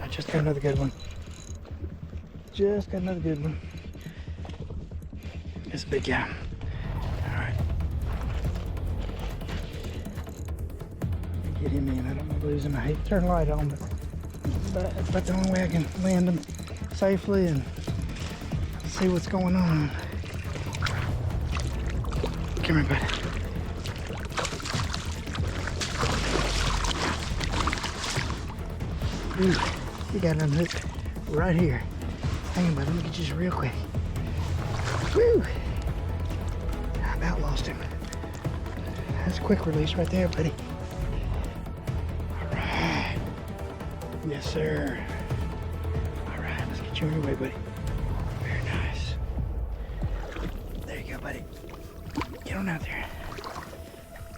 I just got another good one. Just got another good one. It's a big guy. All right. Get him in. I don't want to lose him. I hate to turn the light on, but that's the only way I can land him safely and see what's going on. Come here, buddy. Ooh, you got it unhooked right here. Hang on, buddy. Let me get you just real quick. Woo! I about lost him. That's a quick release right there, buddy. Alright. Yes, sir. Alright, let's get you on your way, buddy. Very nice. There you go, buddy. Get on out there.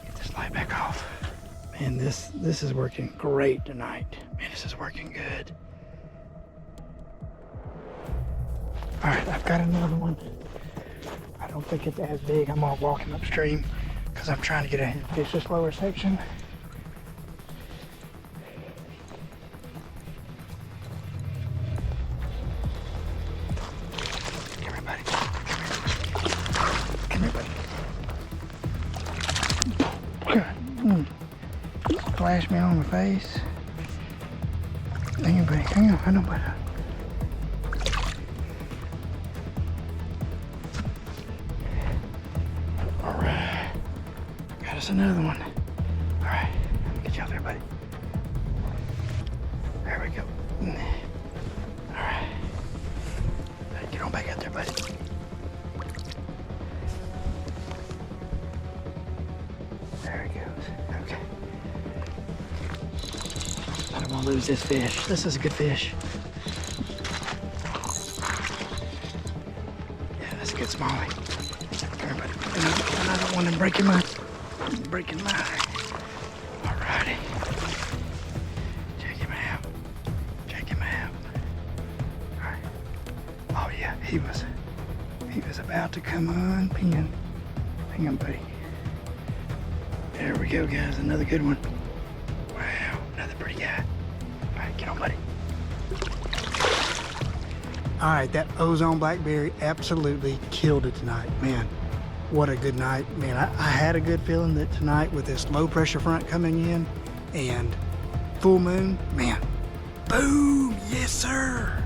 Get this light back off. Man, this is working great tonight. Man, this is working good. Alright, I've got another one. I don't think it's as big. I'm gonna walk him upstream because I'm trying to get a fish this lower section. Come here, buddy. Come here, buddy. Splash me on the face. Hang on, buddy. Hang on. I know, buddy. Alright. Got us another one. Alright. Let me get you out there, buddy. There we go. Alright. Get on back out there, buddy. There he goes. Okay. I don't want to lose this fish. This is a good fish. Yeah, that's a good smallie. Come here, buddy. I don't want to break him up. Breaking my eye. Alrighty. Check him out. Check him out. Alright. Oh yeah, he was about to come unpinned. Hang on, buddy. There we go, guys. Another good one. Wow, another pretty guy. Alright, get on, buddy. Alright, that ozone blackberry absolutely killed it tonight. Man, what a good night. Man, I had a good feeling that tonight with this low pressure front coming in and full moon, man, boom, yes sir.